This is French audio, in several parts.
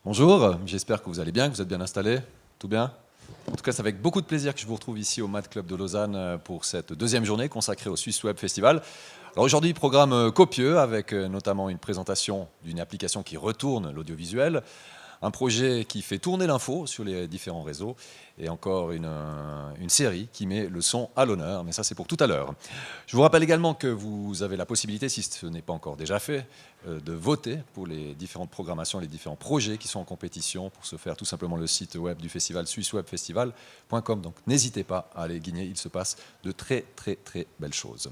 Bonjour, j'espère que vous allez bien, que vous êtes bien installés. Tout bien? En tout cas, c'est avec beaucoup de plaisir que je vous retrouve ici au Mad Club de Lausanne pour cette deuxième journée consacrée au Swiss Web Festival. Alors aujourd'hui, programme copieux avec notamment une présentation d'une application qui retourne l'audiovisuel, un projet qui fait tourner l'info sur les différents réseaux et encore une série qui met le son à l'honneur, mais ça c'est pour tout à l'heure. Je vous rappelle également que vous avez la possibilité, si ce n'est pas encore déjà fait, de voter pour les différentes programmations, les différents projets qui sont en compétition pour se faire tout simplement le site web du festival swisswebfestival.com. Donc n'hésitez pas à aller guigner, il se passe de très très très belles choses.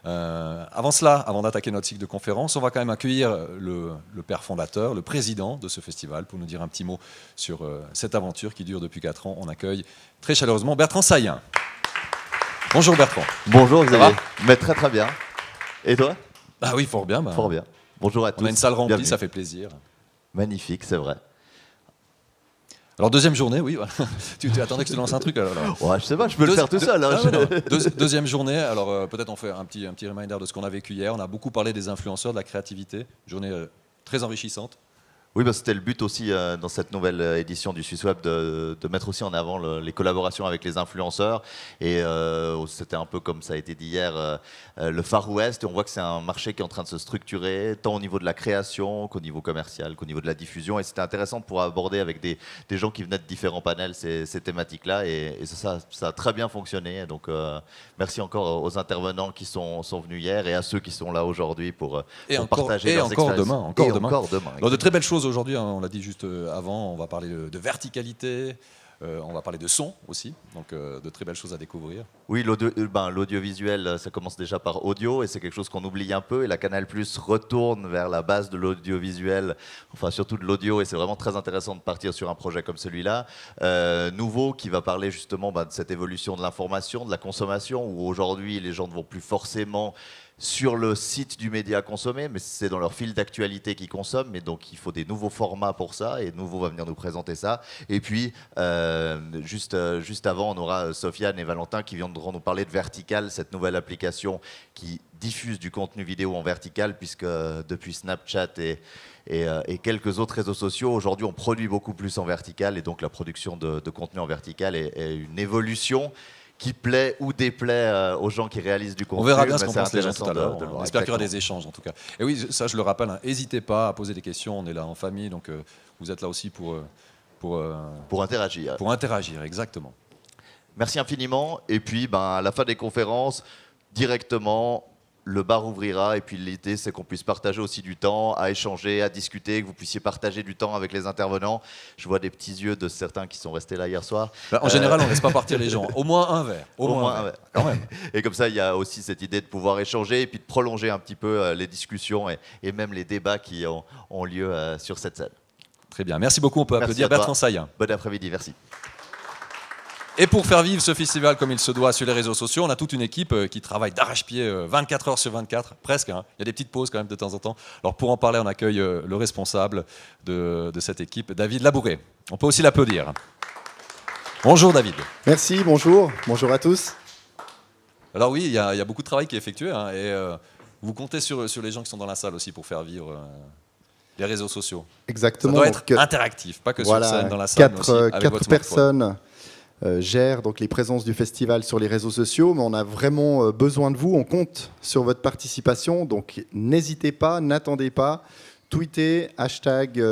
Avant cela, avant d'attaquer notre cycle de conférences, on va quand même accueillir le père fondateur, le président de ce festival pour nous dire un petit mot sur cette aventure qui dure depuis 4 ans. On accueille très chaleureusement Bertrand Saillen. Bonjour Bertrand. Bonjour Xavier. Mais très très bien. Et toi? Ah oui, fort bien. Fort bien. Bonjour à tous. On a une salle remplie, bienvenue. Ça fait plaisir. Magnifique, c'est vrai. Alors deuxième journée, oui. tu attendais que je te lance un truc alors. Ouais, je sais pas, je peux le faire tout seul. Hein, deuxième journée, alors peut-être on fait un petit reminder de ce qu'on a vécu hier. On a beaucoup parlé des influenceurs, de la créativité. Journée très enrichissante. Oui, bah, c'était le but aussi dans cette nouvelle édition du Swiss Web de mettre aussi en avant les collaborations avec les influenceurs. Et c'était un peu comme ça a été dit hier, le Far West. Et on voit que c'est un marché qui est en train de se structurer, tant au niveau de la création qu'au niveau commercial, qu'au niveau de la diffusion. Et c'était intéressant de pouvoir aborder avec des gens qui venaient de différents panels ces thématiques-là. Et ça a très bien fonctionné. Donc merci encore aux intervenants qui sont venus hier et à ceux qui sont là aujourd'hui pour partager leurs expériences. Encore demain. Donc, de très belles choses aujourd'hui, hein, on l'a dit juste avant, on va parler de verticalité, on va parler de son aussi, donc de très belles choses à découvrir. Oui, l'audiovisuel, ça commence déjà par audio et c'est quelque chose qu'on oublie un peu et la Canal+ retourne vers la base de l'audiovisuel, enfin surtout de l'audio et c'est vraiment très intéressant de partir sur un projet comme celui-là. Nouveau qui va parler justement de cette évolution de l'information, de la consommation où aujourd'hui les gens ne vont plus forcément sur le site du média consommé, mais c'est dans leur fil d'actualité qu'ils consomment, mais donc il faut des nouveaux formats pour ça, et Nouveau va venir nous présenter ça. Et puis, juste avant, on aura Sofiane et Valentin qui viendront nous parler de Vertical, cette nouvelle application qui diffuse du contenu vidéo en vertical, puisque depuis Snapchat et quelques autres réseaux sociaux, aujourd'hui on produit beaucoup plus en vertical, et donc la production de contenu en vertical est une évolution qui plaît ou déplaît aux gens qui réalisent du contenu. On verra bien ce qu'on pense les gens tout à l'heure. On espère qu'il y aura Exactement. des échanges en tout cas. Et oui, ça je le rappelle, n'hésitez pas à poser des questions, on est là en famille, donc vous êtes là aussi pour interagir. Pour interagir, exactement. Merci infiniment. Et puis, à la fin des conférences, directement, le bar ouvrira. Et puis, l'idée, c'est qu'on puisse partager aussi du temps, à échanger, à discuter, que vous puissiez partager du temps avec les intervenants. Je vois des petits yeux de certains qui sont restés là hier soir. En général, on ne laisse pas partir les gens. Au moins un verre. Au moins un verre. Quand même. Et comme ça, il y a aussi cette idée de pouvoir échanger et puis de prolonger un petit peu les discussions et même les débats qui ont lieu sur cette scène. Très bien. Merci beaucoup. On peut applaudir Bertrand Saillen. Bon après-midi. Merci. Et pour faire vivre ce festival comme il se doit sur les réseaux sociaux, on a toute une équipe qui travaille d'arrache-pied 24 heures sur 24, presque. Hein. Il y a des petites pauses quand même de temps en temps. Alors pour en parler, on accueille le responsable de cette équipe, David Labouré. On peut aussi l'applaudir. Bonjour David. Merci, bonjour à tous. Alors oui, il y a beaucoup de travail qui est effectué hein, et vous comptez sur les gens qui sont dans la salle aussi pour faire vivre les réseaux sociaux. Exactement. Ça doit être interactif, pas que sur scène dans la salle, mais aussi avec votre quatre personnes gèrent donc les présences du festival sur les réseaux sociaux, mais on a vraiment besoin de vous, on compte sur votre participation, donc n'hésitez pas, n'attendez pas, tweetez,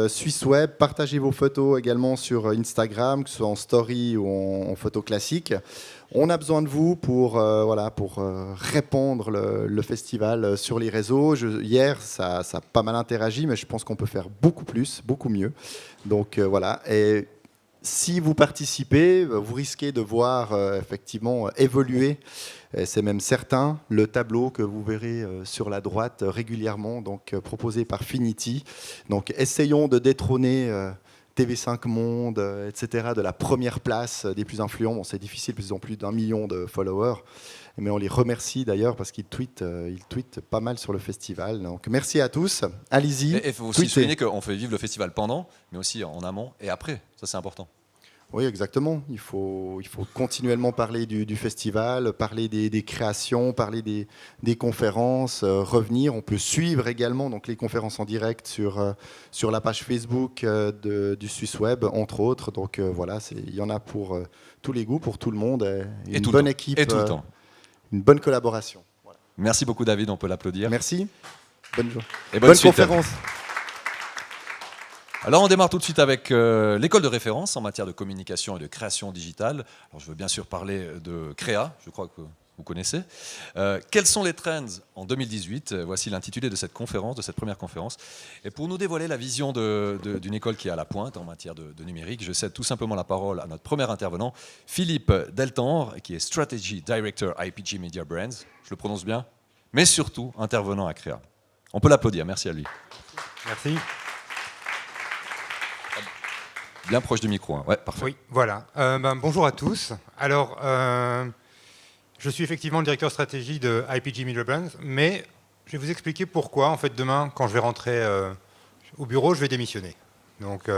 #SwissWeb, partagez vos photos également sur Instagram, que ce soit en story ou en photo classique. On a besoin de vous pour répandre le festival sur les réseaux. Hier, ça a pas mal interagi, mais je pense qu'on peut faire beaucoup plus, beaucoup mieux. Donc voilà. Et si vous participez, vous risquez de voir effectivement évoluer, c'est même certain, le tableau que vous verrez sur la droite régulièrement, donc proposé par Finity. Donc essayons de détrôner TV5 Monde, etc., de la première place des plus influents. Bon, c'est difficile parce qu'ils ont plus d'1 million de followers, mais on les remercie d'ailleurs parce qu'ils tweetent pas mal sur le festival. Donc merci à tous, allez-y. Et il faut aussi souligner qu'on fait vivre le festival pendant, mais aussi en amont et après, ça c'est important. Oui, exactement. Il faut continuellement parler du festival, parler des créations, parler des conférences, revenir. On peut suivre également donc, les conférences en direct sur la page Facebook du Suisse Web, entre autres. Donc voilà, il y en a pour tous les goûts, pour tout le monde. Une bonne équipe. Et tout le temps. Une bonne collaboration. Voilà. Merci beaucoup David, on peut l'applaudir. Merci. Bonne journée. Et bonne suite. Conférence. Alors on démarre tout de suite avec l'école de référence en matière de communication et de création digitale. Alors je veux bien sûr parler de Créa, je crois que vous connaissez. Quels sont les trends en 2018 ? Voici l'intitulé de cette conférence, de cette première conférence. Et pour nous dévoiler la vision d'une école qui est à la pointe en matière de numérique, je cède tout simplement la parole à notre premier intervenant, Philippe Deltanre, qui est Strategy Director IPG Media Brands. Je le prononce bien, mais surtout intervenant à Créa. On peut l'applaudir, merci à lui. Merci. Bien proche du micro, hein. Ouais, parfait. Oui, voilà. Bonjour à tous. Alors, je suis effectivement le directeur stratégie de IPG Media Brands, mais je vais vous expliquer pourquoi, en fait, demain, quand je vais rentrer au bureau, je vais démissionner. Donc,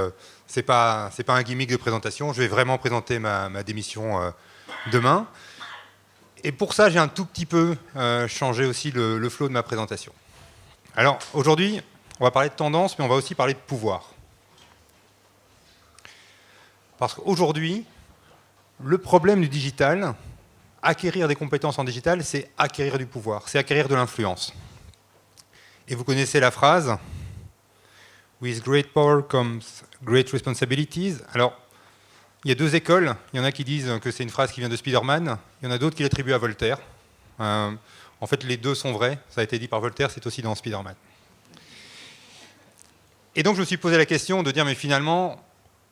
c'est pas un gimmick de présentation. Je vais vraiment présenter ma démission demain. Et pour ça, j'ai un tout petit peu changé aussi le flow de ma présentation. Alors, aujourd'hui, on va parler de tendance, mais on va aussi parler de pouvoir. Parce qu'aujourd'hui, le problème du digital, acquérir des compétences en digital, c'est acquérir du pouvoir, c'est acquérir de l'influence. Et vous connaissez la phrase « With great power comes great responsibilities ». Alors, il y a deux écoles. Il y en a qui disent que c'est une phrase qui vient de Spider-Man. Il y en a d'autres qui l'attribuent à Voltaire. En fait, les deux sont vrais. Ça a été dit par Voltaire, c'est aussi dans Spider-Man. Et donc, je me suis posé la question de dire, mais finalement,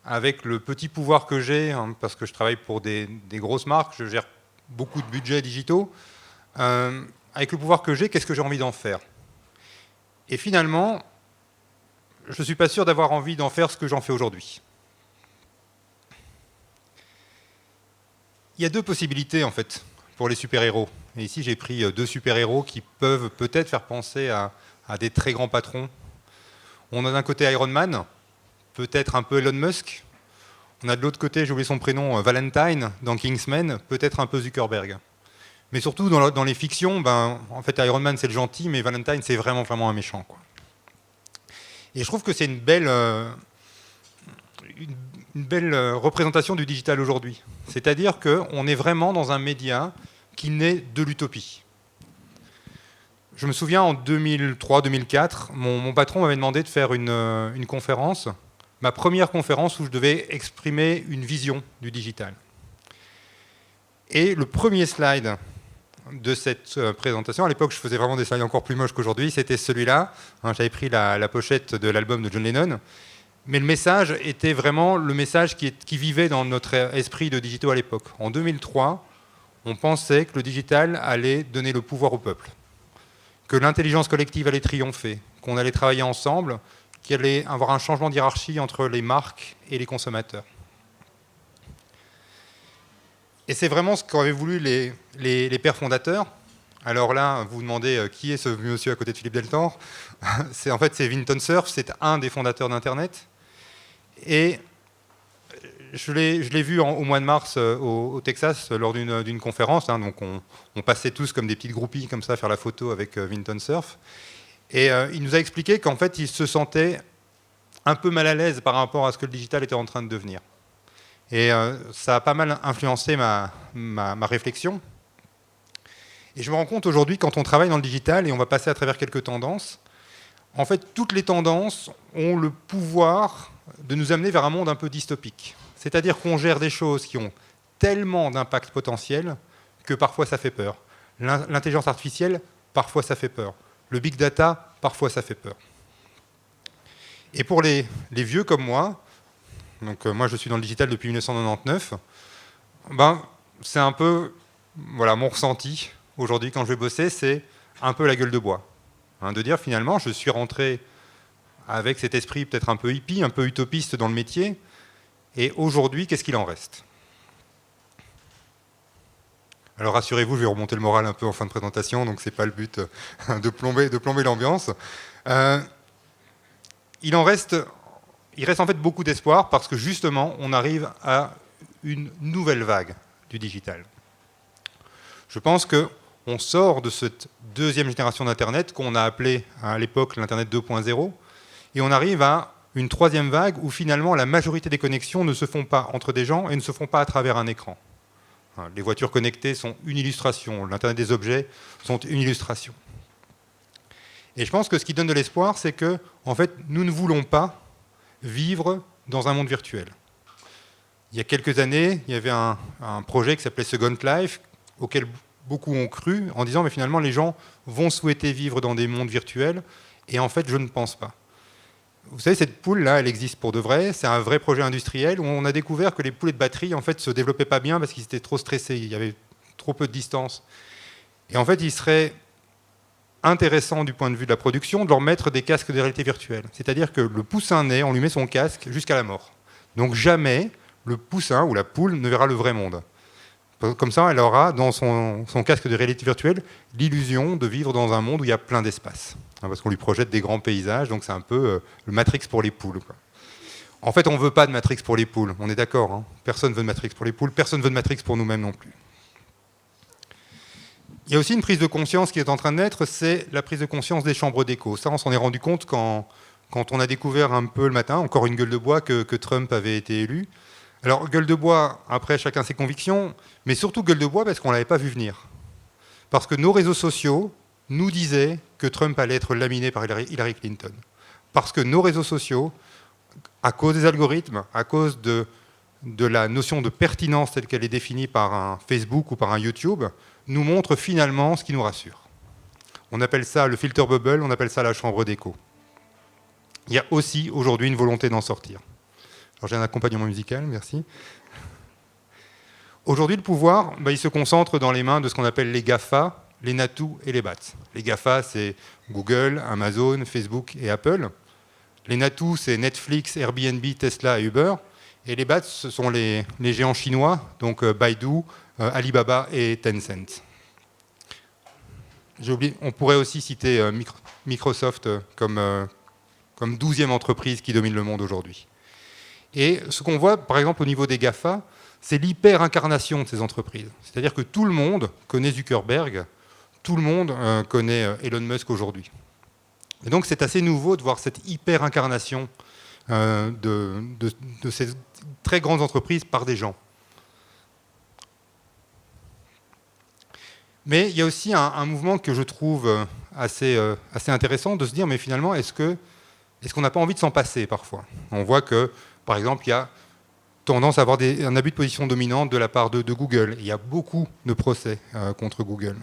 avec le petit pouvoir que j'ai, parce que je travaille pour des grosses marques, je gère beaucoup de budgets digitaux, avec le pouvoir que j'ai, qu'est-ce que j'ai envie d'en faire ? Et finalement, je ne suis pas sûr d'avoir envie d'en faire ce que j'en fais aujourd'hui. Il y a deux possibilités, en fait, pour les super-héros. Et ici, j'ai pris deux super-héros qui peuvent peut-être faire penser à des très grands patrons. On a d'un côté Iron Man, peut-être un peu Elon Musk. On a de l'autre côté, j'ai oublié son prénom, Valentine, dans Kingsman, peut-être un peu Zuckerberg. Mais surtout, dans les fictions, en fait, Iron Man, c'est le gentil, mais Valentine, c'est vraiment, vraiment un méchant, quoi. Et je trouve que c'est une belle représentation du digital aujourd'hui. C'est-à-dire qu'on est vraiment dans un média qui naît de l'utopie. Je me souviens, en 2003-2004, mon patron m'avait demandé de faire une conférence, ma première conférence où je devais exprimer une vision du digital. Et le premier slide de cette présentation, à l'époque je faisais vraiment des slides encore plus moches qu'aujourd'hui, c'était celui-là. J'avais pris la pochette de l'album de John Lennon, mais le message était vraiment le message qui vivait dans notre esprit de digitaux à l'époque. En 2003, on pensait que le digital allait donner le pouvoir au peuple, que l'intelligence collective allait triompher, qu'on allait travailler ensemble, qu'il allait avoir un changement de hiérarchie entre les marques et les consommateurs. Et c'est vraiment ce qu'avaient voulu les pères fondateurs. Alors là, vous vous demandez qui est ce monsieur à côté de Philippe Deltanre. En fait, c'est Vinton Cerf, c'est un des fondateurs d'Internet. Et je l'ai vu au mois de mars au Texas lors d'une conférence. Donc on passait tous comme des petites groupies comme ça faire la photo avec Vinton Cerf. Et il nous a expliqué qu'en fait, il se sentait un peu mal à l'aise par rapport à ce que le digital était en train de devenir. Et ça a pas mal influencé ma réflexion. Et je me rends compte aujourd'hui, quand on travaille dans le digital, et on va passer à travers quelques tendances, en fait, toutes les tendances ont le pouvoir de nous amener vers un monde un peu dystopique. C'est-à-dire qu'on gère des choses qui ont tellement d'impact potentiel que parfois ça fait peur. L'intelligence artificielle, parfois ça fait peur. Le big data, parfois ça fait peur. Et pour les vieux comme moi, donc moi je suis dans le digital depuis 1999, c'est un peu mon ressenti aujourd'hui quand je vais bosser, c'est un peu la gueule de bois. De dire finalement, je suis rentré avec cet esprit peut-être un peu hippie, un peu utopiste dans le métier, et aujourd'hui, qu'est-ce qu'il en reste ? Alors rassurez-vous, je vais remonter le moral un peu en fin de présentation, donc c'est pas le but de plomber l'ambiance. Il reste en fait beaucoup d'espoir parce que justement, on arrive à une nouvelle vague du digital. Je pense qu'on sort de cette deuxième génération d'Internet qu'on a appelée à l'époque l'Internet 2.0 et on arrive à une troisième vague où finalement la majorité des connexions ne se font pas entre des gens et ne se font pas à travers un écran. Les voitures connectées sont une illustration, l'Internet des objets sont une illustration. Et je pense que ce qui donne de l'espoir, c'est que en fait, nous ne voulons pas vivre dans un monde virtuel. Il y a quelques années, il y avait un projet qui s'appelait Second Life, auquel beaucoup ont cru, en disant mais finalement les gens vont souhaiter vivre dans des mondes virtuels, et en fait je ne pense pas. Vous savez, cette poule-là, elle existe pour de vrai, c'est un vrai projet industriel où on a découvert que les poulets de batterie en fait se développaient pas bien parce qu'ils étaient trop stressés, il y avait trop peu de distance. Et en fait, il serait intéressant du point de vue de la production de leur mettre des casques de réalité virtuelle. C'est-à-dire que le poussin naît, on lui met son casque jusqu'à la mort. Donc jamais le poussin ou la poule ne verra le vrai monde. Comme ça, elle aura dans son casque de réalité virtuelle l'illusion de vivre dans un monde où il y a plein d'espace. Parce qu'on lui projette des grands paysages, donc c'est un peu le Matrix pour les poules. En fait, on ne veut pas de Matrix pour les poules, on est d'accord. Hein. Personne ne veut de Matrix pour les poules, personne ne veut de Matrix pour nous-mêmes non plus. Il y a aussi une prise de conscience qui est en train de naître, c'est la prise de conscience des chambres d'écho. Ça, on s'en est rendu compte quand on a découvert un peu le matin, encore une gueule de bois, que Trump avait été élu. Alors, gueule de bois, après, chacun ses convictions, mais surtout gueule de bois parce qu'on ne l'avait pas vu venir. Parce que nos réseaux sociaux nous disaient que Trump allait être laminé par Hillary Clinton. Parce que nos réseaux sociaux, à cause des algorithmes, à cause de la notion de pertinence telle qu'elle est définie par un Facebook ou par un YouTube, nous montrent finalement ce qui nous rassure. On appelle ça le filter bubble, on appelle ça la chambre d'écho. Il y a aussi aujourd'hui une volonté d'en sortir. Alors j'ai un accompagnement musical, merci. Aujourd'hui, le pouvoir, il se concentre dans les mains de ce qu'on appelle les GAFA, les NATU et les BATS. Les GAFA, c'est Google, Amazon, Facebook et Apple. Les NATU, c'est Netflix, Airbnb, Tesla et Uber. Et les BATS, ce sont les géants chinois, donc Baidu, Alibaba et Tencent. J'ai oublié, on pourrait aussi citer Microsoft comme 12e entreprise qui domine le monde aujourd'hui. Et ce qu'on voit, par exemple, au niveau des GAFA, c'est l'hyper-incarnation de ces entreprises. C'est-à-dire que tout le monde connaît Zuckerberg, tout le monde connaît Elon Musk aujourd'hui. Et donc c'est assez nouveau de voir cette hyper-incarnation de ces très grandes entreprises par des gens. Mais il y a aussi un mouvement que je trouve assez intéressant de se dire, mais finalement, est-ce qu'on n'a pas envie de s'en passer parfois ? On voit que, par exemple, il y a tendance à avoir un abus de position dominante de la part de Google. Il y a beaucoup de procès contre Google.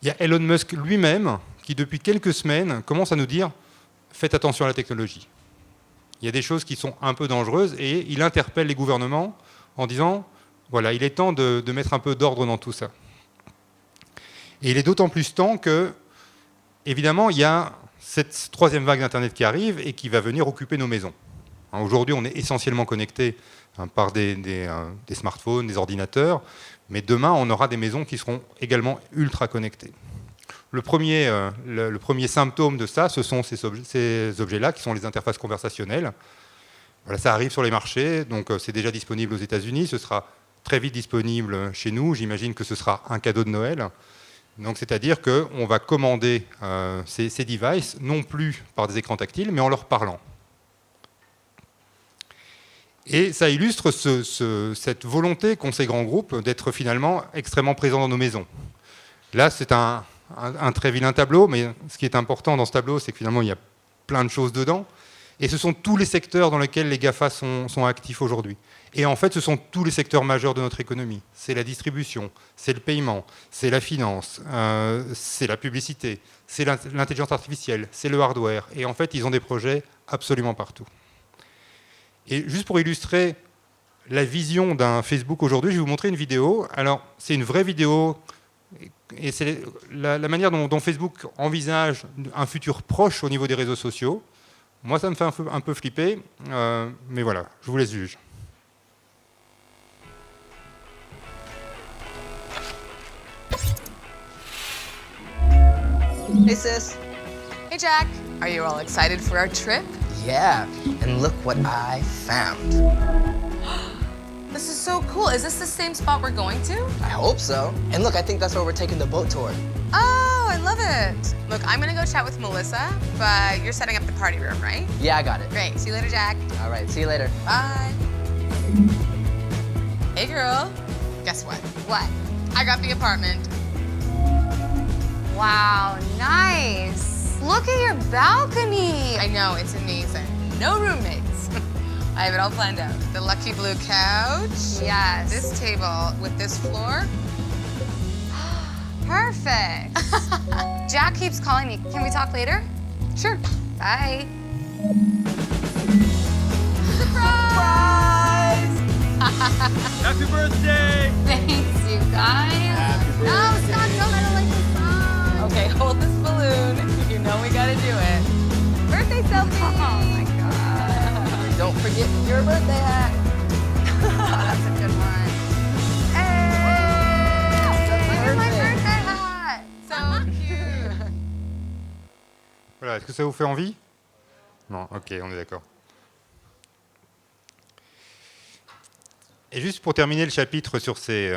Il y a Elon Musk lui-même qui, depuis quelques semaines, commence à nous dire « faites attention à la technologie ». Il y a des choses qui sont un peu dangereuses et il interpelle les gouvernements en disant « voilà, il est temps de mettre un peu d'ordre dans tout ça ». Et il est d'autant plus temps que, évidemment, il y a cette troisième vague d'Internet qui arrive et qui va venir occuper nos maisons. Aujourd'hui, on est essentiellement connecté par des smartphones, des ordinateurs, mais demain, on aura des maisons qui seront également ultra connectées. Le premier symptôme de ça, ce sont ces objets-là, qui sont les interfaces conversationnelles. Voilà, ça arrive sur les marchés, donc c'est déjà disponible aux États-Unis, ce sera très vite disponible chez nous, j'imagine que ce sera un cadeau de Noël. Donc, c'est-à-dire qu'on va commander ces devices, non plus par des écrans tactiles, mais en leur parlant. Et ça illustre cette volonté qu'ont ces grands groupes d'être finalement extrêmement présents dans nos maisons. Là, c'est un très vilain tableau, mais ce qui est important dans ce tableau, c'est que finalement, il y a plein de choses dedans. Et ce sont tous les secteurs dans lesquels les GAFA sont actifs aujourd'hui. Et en fait, ce sont tous les secteurs majeurs de notre économie. C'est la distribution, c'est le paiement, c'est la finance, c'est la publicité, c'est l'intelligence artificielle, c'est le hardware. Et en fait, ils ont des projets absolument partout. Et juste pour illustrer la vision d'un Facebook aujourd'hui, je vais vous montrer une vidéo. Alors, c'est une vraie vidéo, et c'est la manière dont Facebook envisage un futur proche au niveau des réseaux sociaux. Moi, ça me fait un peu flipper, mais voilà, je vous laisse juger. Hey, sis. Hey, Jack. Are you all excited for our trip? Yeah, and look what I found. This is so cool. Is this the same spot we're going to? I hope so. And look, I think that's where we're taking the boat tour. Oh, I love it. Look, I'm gonna go chat with Melissa, but you're setting up the party room, right? Yeah, I got it. Great. See you later, Jack. All right, see you later. Bye. Hey, girl. Guess what? What? I got the apartment. Wow, nice. Look at your balcony. I know, it's amazing. No roommates. I have it all planned out. The lucky blue couch. Yes. This table with this floor. Perfect. Jack keeps calling me. Can we talk later? Sure. Bye. Happy birthday! Thanks, you guys. No, stop. Don't let her like the song. Okay, hold this balloon. You know we gotta do it. Birthday selfie. Oh, my God. Don't forget your birthday hat. That's a good one. Hey! Look at my birthday hat. So cute. Voilà, est-ce que ça vous fait envie? Non, ok, on est d'accord. Et juste pour terminer le chapitre sur ces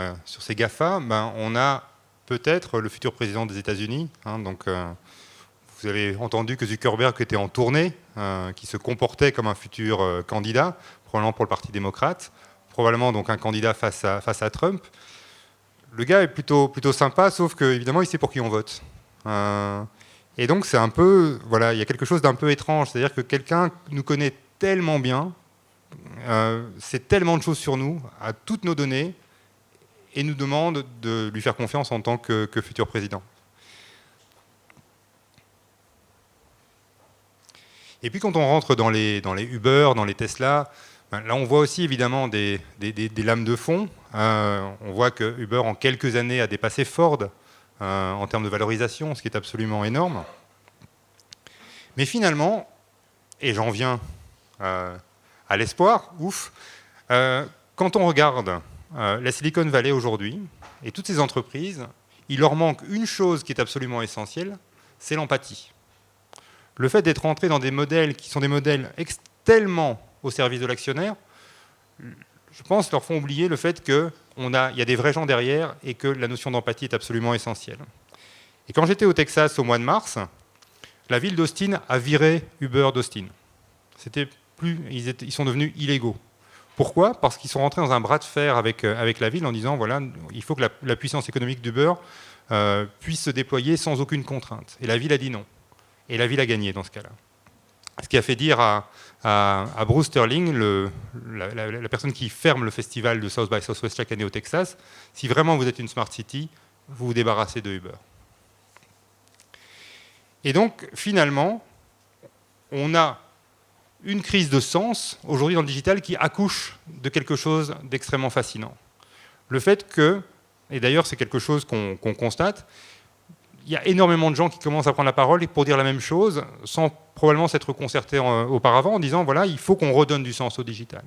GAFA, ben, on a peut-être le futur président des États-Unis. Donc, vous avez entendu que Zuckerberg était en tournée, qui se comportait comme un futur candidat, probablement pour le Parti démocrate, probablement donc un candidat face à Trump. Le gars est plutôt sympa, sauf qu'évidemment, il sait pour qui on vote. Et donc, c'est un peu, voilà, il y a quelque chose d'un peu étrange, c'est-à-dire que quelqu'un nous connaît tellement bien, sait tellement de choses sur nous, a toutes nos données, et nous demande de lui faire confiance en tant que futur président. Et puis quand on rentre dans les Uber, dans les Tesla, ben là on voit aussi évidemment des lames de fond. On voit que Uber en quelques années a dépassé Ford en termes de valorisation, ce qui est absolument énorme. Mais finalement, et j'en viens à l'espoir, ouf, quand on regarde la Silicon Valley aujourd'hui et toutes ces entreprises, il leur manque une chose qui est absolument essentielle, c'est l'empathie. Le fait d'être rentré dans des modèles qui sont des modèles tellement au service de l'actionnaire, je pense, leur font oublier le fait qu'il y a des vrais gens derrière et que la notion d'empathie est absolument essentielle. Et quand j'étais au Texas au mois de mars, la ville d'Austin a viré Uber d'Austin. Ils sont devenus illégaux. Pourquoi? Parce qu'ils sont rentrés dans un bras de fer avec la ville en disant voilà, il faut que la puissance économique d'Uber puisse se déployer sans aucune contrainte. Et la ville a dit non. Et la ville a gagné dans ce cas-là. Ce qui a fait dire à Bruce Sterling, la personne qui ferme le festival de South by Southwest chaque année au Texas, si vraiment vous êtes une smart city, vous vous débarrassez de Uber. Et donc, finalement, on a une crise de sens, aujourd'hui dans le digital, qui accouche de quelque chose d'extrêmement fascinant. Le fait que, et d'ailleurs c'est quelque chose qu'on constate, il y a énormément de gens qui commencent à prendre la parole pour dire la même chose, sans probablement s'être concertés auparavant, en disant, voilà, il faut qu'on redonne du sens au digital.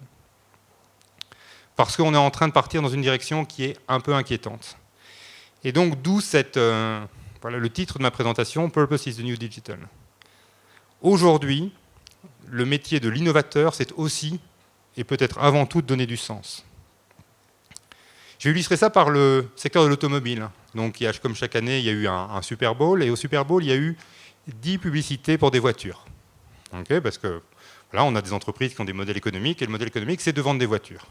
Parce qu'on est en train de partir dans une direction qui est un peu inquiétante. Et donc, d'où voilà, le titre de ma présentation, Purpose is the New Digital. Aujourd'hui, le métier de l'innovateur, c'est aussi, et peut-être avant tout, de donner du sens. J'ai illustré ça par le secteur de l'automobile. Donc, comme chaque année, il y a eu un Super Bowl, et au Super Bowl, il y a eu 10 publicités pour des voitures. Okay, parce que là, on a des entreprises qui ont des modèles économiques, et le modèle économique, c'est de vendre des voitures.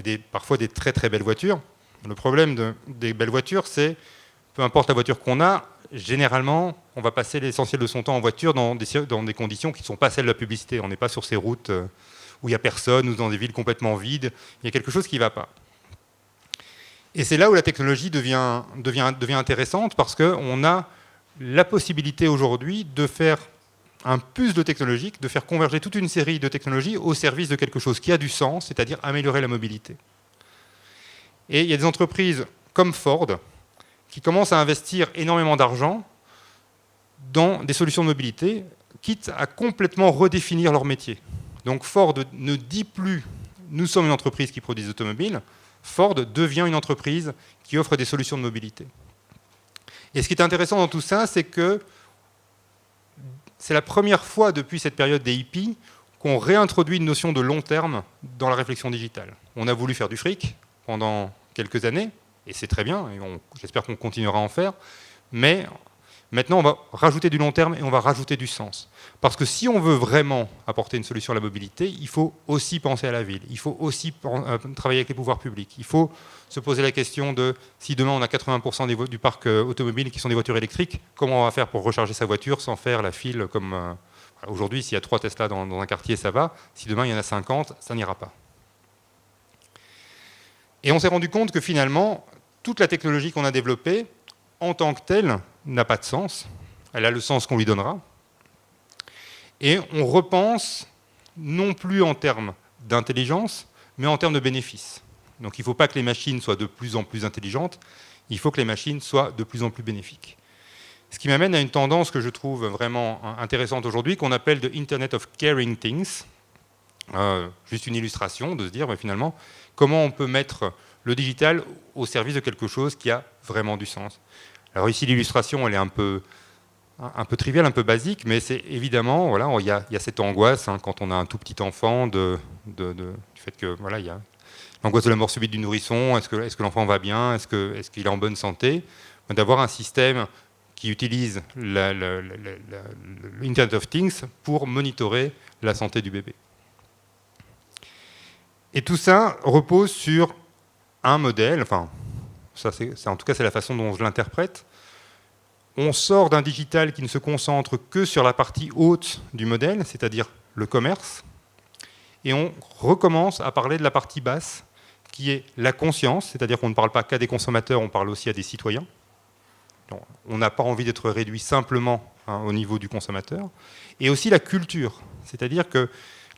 Et parfois des très très belles voitures. Le problème des belles voitures, c'est, peu importe la voiture qu'on a, généralement, on va passer l'essentiel de son temps en voiture dans des conditions qui ne sont pas celles de la publicité. On n'est pas sur ces routes où il n'y a personne, ou dans des villes complètement vides. Il y a quelque chose qui ne va pas. Et c'est là où la technologie devient intéressante, parce qu'on a la possibilité aujourd'hui de faire un puzzle technologique, de faire converger toute une série de technologies au service de quelque chose qui a du sens, c'est-à-dire améliorer la mobilité. Et il y a des entreprises comme Ford qui commencent à investir énormément d'argent dans des solutions de mobilité, quitte à complètement redéfinir leur métier. Donc Ford ne dit plus « nous sommes une entreprise qui produit des automobiles », Ford devient une entreprise qui offre des solutions de mobilité. Et ce qui est intéressant dans tout ça, c'est que c'est la première fois depuis cette période des hippies qu'on réintroduit une notion de long terme dans la réflexion digitale. on a voulu faire du fric pendant quelques années, et c'est très bien, et j'espère qu'on continuera à en faire, mais maintenant on va rajouter du long terme et on va rajouter du sens. Parce que si on veut vraiment apporter une solution à la mobilité, il faut aussi penser à la ville, il faut aussi travailler avec les pouvoirs publics, il faut se poser la question de si demain on a 80% du parc automobile qui sont des voitures électriques, comment on va faire pour recharger sa voiture sans faire la file comme... aujourd'hui, s'il y a 3 Tesla dans un quartier, ça va. Si demain il y en a 50, ça n'ira pas. Et on s'est rendu compte que finalement, toute la technologie qu'on a développée, en tant que telle, n'a pas de sens. Elle a le sens qu'on lui donnera. Et on repense non plus en termes d'intelligence, mais en termes de bénéfices. Donc il ne faut pas que les machines soient de plus en plus intelligentes, il faut que les machines soient de plus en plus bénéfiques. Ce qui m'amène à une tendance que je trouve vraiment intéressante aujourd'hui, qu'on appelle de Internet of Caring Things. Juste une illustration de se dire, finalement, comment on peut mettre le digital au service de quelque chose qui a vraiment du sens. Alors ici, l'illustration, elle est un peu triviale, un peu basique, mais c'est évidemment, voilà, il y a cette angoisse quand on a un tout petit enfant du fait que voilà, il y a l'angoisse de la mort subite du nourrisson. Est-ce que l'enfant va bien? Est-ce qu'il est en bonne santé? D'avoir un système qui utilise l'Internet of Things pour monitorer la santé du bébé. Et tout ça repose sur un modèle, enfin, en tout cas c'est la façon dont je l'interprète. On sort d'un digital qui ne se concentre que sur la partie haute du modèle, c'est-à-dire le commerce, et on recommence à parler de la partie basse, qui est la conscience, c'est-à-dire qu'on ne parle pas qu'à des consommateurs, on parle aussi à des citoyens. Donc, on n'a pas envie d'être réduit simplement au niveau du consommateur. Et aussi la culture, c'est-à-dire que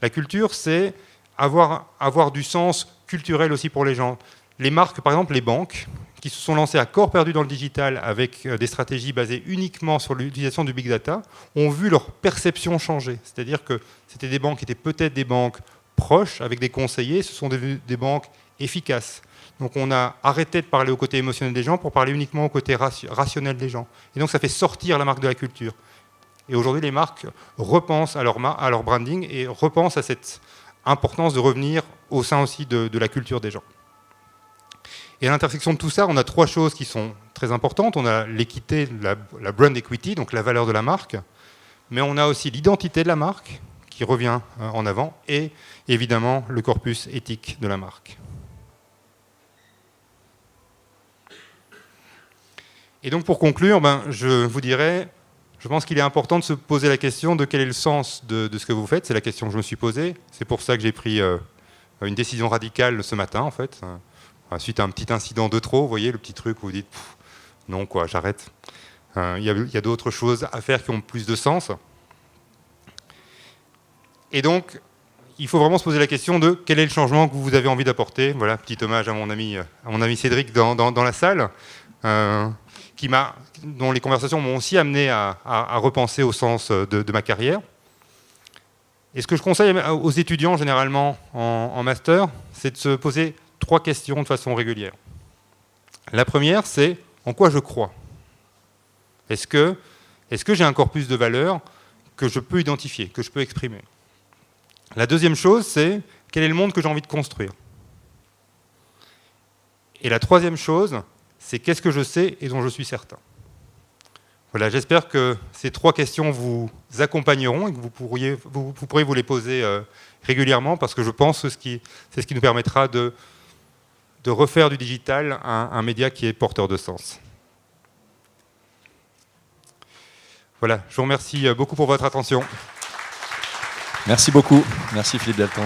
la culture, c'est avoir du sens culturel aussi pour les gens. Les marques, par exemple les banques, qui se sont lancées à corps perdu dans le digital avec des stratégies basées uniquement sur l'utilisation du big data, ont vu leur perception changer. C'est-à-dire que c'était des banques qui étaient peut-être des banques proches, avec des conseillers, ce sont des banques efficaces. Donc on a arrêté de parler au côté émotionnel des gens pour parler uniquement au côté rationnel des gens. Et donc ça fait sortir la marque de la culture. Et aujourd'hui, les marques repensent à leur branding et repensent à cette importance de revenir au sein aussi de la culture des gens. Et à l'intersection de tout ça, on a 3 choses qui sont très importantes. On a l'équité, la brand equity, donc la valeur de la marque, mais on a aussi l'identité de la marque qui revient en avant et évidemment le corpus éthique de la marque. Et donc pour conclure, je vous dirais, je pense qu'il est important de se poser la question de quel est le sens de ce que vous faites. C'est la question que je me suis posée. C'est pour ça que j'ai pris une décision radicale ce matin, en fait, suite à un petit incident de trop. Vous voyez, le petit truc où vous dites « non, quoi, j'arrête ». Il y a d'autres choses à faire qui ont plus de sens. Et donc, il faut vraiment se poser la question de quel est le changement que vous avez envie d'apporter. Voilà, petit hommage à mon ami Cédric dans la salle. Dont les conversations m'ont aussi amené à repenser au sens de ma carrière. Et ce que je conseille aux étudiants généralement en master, c'est de se poser 3 questions de façon régulière. La première, c'est en quoi je crois. Est-ce que j'ai un corpus de valeurs que je peux identifier, que je peux exprimer? La deuxième chose, c'est quel est le monde que j'ai envie de construire? Et la troisième chose, c'est qu'est-ce que je sais et dont je suis certain. Voilà, j'espère que ces 3 questions vous accompagneront et que vous pourrez vous les poser régulièrement, parce que je pense que c'est ce qui nous permettra de refaire du digital un média qui est porteur de sens. Voilà, je vous remercie beaucoup pour votre attention. Merci beaucoup. Merci Philippe Deltan.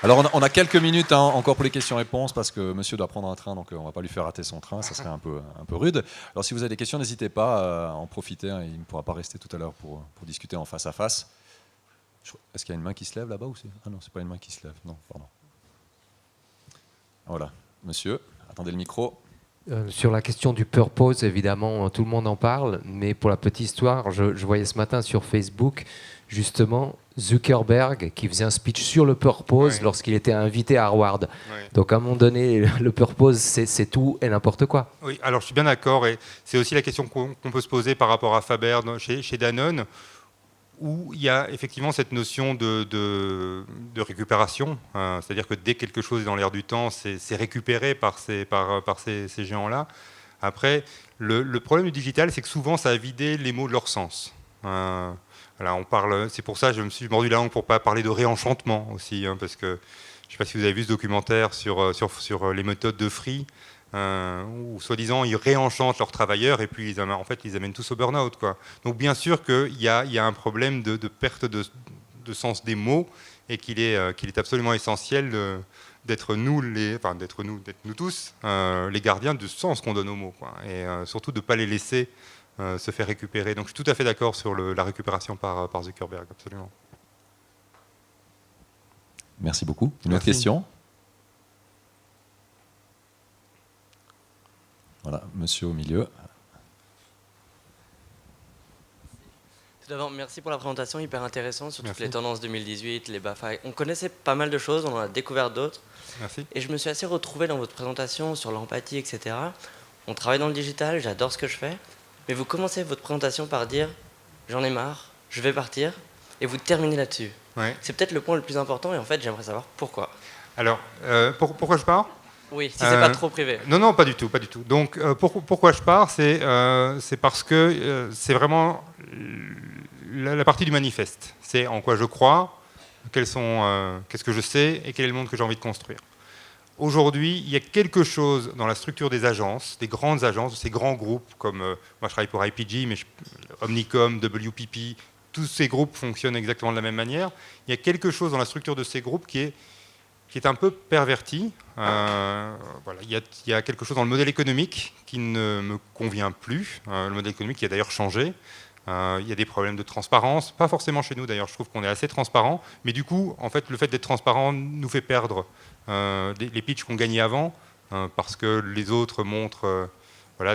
Alors on a quelques minutes encore pour les questions-réponses, parce que monsieur doit prendre un train, donc on ne va pas lui faire rater son train, ça serait un peu rude. Alors si vous avez des questions, n'hésitez pas à en profiter, il ne pourra pas rester tout à l'heure pour discuter en face à face. Est-ce qu'il y a une main qui se lève là-bas ou c'est... Ah non, c'est pas une main qui se lève, non, pardon. Voilà, monsieur, attendez le micro. Sur la question du purpose, évidemment, tout le monde en parle, mais pour la petite histoire, je voyais ce matin sur Facebook, justement, Zuckerberg qui faisait un speech sur le purpose lorsqu'il était invité à Harvard. Donc à un moment donné, le purpose, c'est tout et n'importe quoi. Oui, alors je suis bien d'accord, et c'est aussi la question qu'on peut se poser par rapport à Faber chez Danone, où il y a effectivement cette notion de récupération, c'est-à-dire que dès que quelque chose est dans l'air du temps, c'est récupéré par ces géants-là. Après, le problème du digital, c'est que souvent, ça a vidé les mots de leur sens. Voilà, c'est pour ça que je me suis mordu la langue pour ne pas parler de réenchantement aussi, parce que je ne sais pas si vous avez vu ce documentaire sur les méthodes de Free, où soi-disant ils réenchantent leurs travailleurs et puis ils amènent tous au burn-out, quoi. Donc bien sûr qu'il y a un problème de perte de sens des mots et qu'il est absolument essentiel d'être nous tous les gardiens du sens qu'on donne aux mots, quoi. Et surtout de ne pas les laisser se faire récupérer. Donc je suis tout à fait d'accord sur la récupération par Zuckerberg, absolument. Merci beaucoup. Une autre question? Voilà, monsieur au milieu. Tout d'abord, merci pour la présentation, hyper intéressante sur toutes les tendances 2018, les BAFA. On connaissait pas mal de choses, on en a découvert d'autres. Merci. Et je me suis assez retrouvé dans votre présentation sur l'empathie, etc. On travaille dans le digital, j'adore ce que je fais. Mais vous commencez votre présentation par dire « j'en ai marre, je vais partir » et vous terminez là-dessus. Ouais. C'est peut-être le point le plus important et en fait, j'aimerais savoir pourquoi. Alors, pourquoi je pars ? Oui, si c'est pas trop privé. Non, pas du tout, pas du tout. Donc, pourquoi je pars, c'est parce que c'est vraiment la partie du manifeste. C'est en quoi je crois, qu'est-ce que je sais et quel est le monde que j'ai envie de construire. Aujourd'hui, il y a quelque chose dans la structure des agences, des grandes agences, de ces grands groupes, comme moi je travaille pour IPG, mais Omnicom, WPP, tous ces groupes fonctionnent exactement de la même manière. Il y a quelque chose dans la structure de ces groupes qui est un peu perverti. Voilà, il y a quelque chose dans le modèle économique qui ne me convient plus. Le modèle économique qui a d'ailleurs changé. Il y a des problèmes de transparence, pas forcément chez nous d'ailleurs, je trouve qu'on est assez transparent, mais du coup, en fait, le fait d'être transparent nous fait perdre les pitchs qu'on gagnait avant, parce que les autres montrent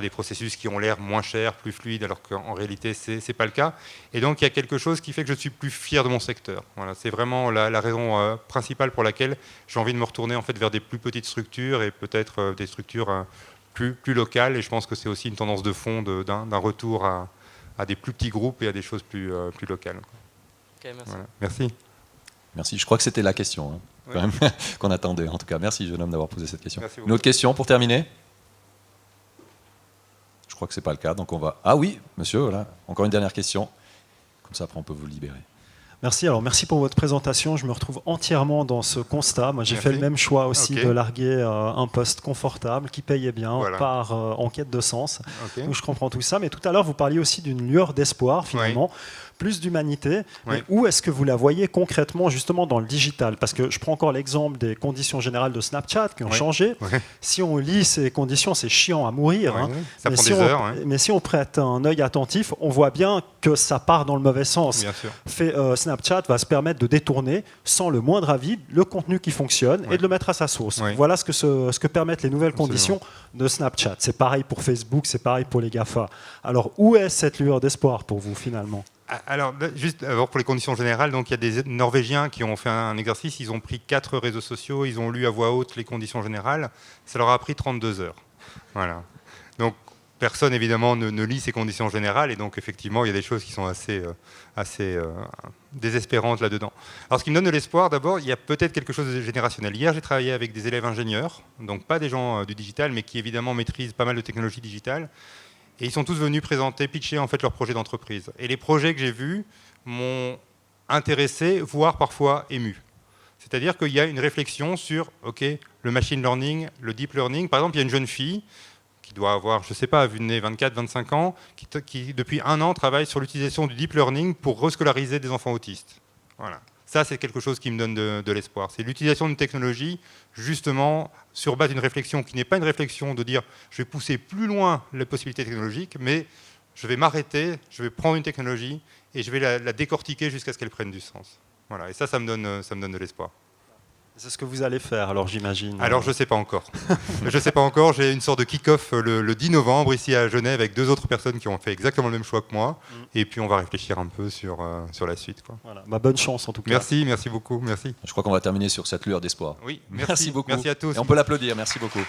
des processus qui ont l'air moins chers, plus fluides, alors qu'en réalité, c'est pas le cas. Et donc, il y a quelque chose qui fait que je suis plus fier de mon secteur. Voilà, c'est vraiment la raison principale pour laquelle j'ai envie de me retourner en fait vers des plus petites structures et peut-être des structures plus locales. Et je pense que c'est aussi une tendance de fond d'un retour à des plus petits groupes et à des choses plus locales. Okay, merci. Voilà. Merci. Merci. Je crois que c'était la question quand même, qu'on attendait. En tout cas, merci jeune homme d'avoir posé cette question. Merci Une autre question pour terminer? Je crois que ce n'est pas le cas, donc on va... Ah oui, monsieur, voilà. Encore une dernière question. Comme ça, après, on peut vous libérer. Merci. Alors, merci pour votre présentation. Je me retrouve entièrement dans ce constat. Moi, j'ai fait le même choix aussi de larguer un poste confortable qui payait bien par en quête de sens. Donc, je comprends tout ça. Mais tout à l'heure, vous parliez aussi d'une lueur d'espoir, finalement. Plus d'humanité. Mais où est-ce que vous la voyez concrètement, justement, dans le digital? Parce que je prends encore l'exemple des conditions générales de Snapchat qui ont changé. Si on lit ces conditions, c'est chiant à mourir. Ça prend des heures. Mais si on prête un œil attentif, on voit bien que ça part dans le mauvais sens. Bien sûr. Snapchat va se permettre de détourner, sans le moindre avis, le contenu qui fonctionne et de le mettre à sa source. Voilà ce que permettent les nouvelles conditions de Snapchat. C'est pareil pour Facebook, c'est pareil pour les GAFA. Alors, où est cette lueur d'espoir pour vous, finalement? Alors, juste pour les conditions générales, donc il y a des Norvégiens qui ont fait un exercice, ils ont pris 4 réseaux sociaux, ils ont lu à voix haute les conditions générales, ça leur a pris 32 heures. Voilà. Donc, personne, évidemment, ne lit ces conditions générales, et donc, effectivement, il y a des choses qui sont assez désespérantes là-dedans. Alors, ce qui me donne de l'espoir, d'abord, il y a peut-être quelque chose de générationnel. Hier, j'ai travaillé avec des élèves ingénieurs, donc pas des gens du digital, mais qui, évidemment, maîtrisent pas mal de technologies digitales. Et ils sont tous venus pitcher en fait leur projet d'entreprise. Et les projets que j'ai vus m'ont intéressé, voire parfois ému. C'est-à-dire qu'il y a une réflexion sur le machine learning, le deep learning. Par exemple, il y a une jeune fille qui doit avoir, je ne sais pas, vu de nez 24-25 ans, qui depuis 1 an travaille sur l'utilisation du deep learning pour rescolariser des enfants autistes. Voilà. Ça, c'est quelque chose qui me donne de l'espoir. C'est l'utilisation d'une technologie, justement, sur base d'une réflexion qui n'est pas une réflexion de dire je vais pousser plus loin les possibilités technologiques, mais je vais m'arrêter, je vais prendre une technologie et je vais la décortiquer jusqu'à ce qu'elle prenne du sens. Voilà. Et ça me donne de l'espoir. C'est ce que vous allez faire, alors j'imagine. Alors je ne sais pas encore. Je ne sais pas encore. J'ai une sorte de kick-off le 10 novembre ici à Genève avec 2 autres personnes qui ont fait exactement le même choix que moi. Et puis on va réfléchir un peu sur la suite. Voilà. Bonne chance en tout cas. Merci beaucoup. Merci. Je crois qu'on va terminer sur cette lueur d'espoir. Oui, merci beaucoup. Merci à tous. Et on peut l'applaudir. Merci beaucoup.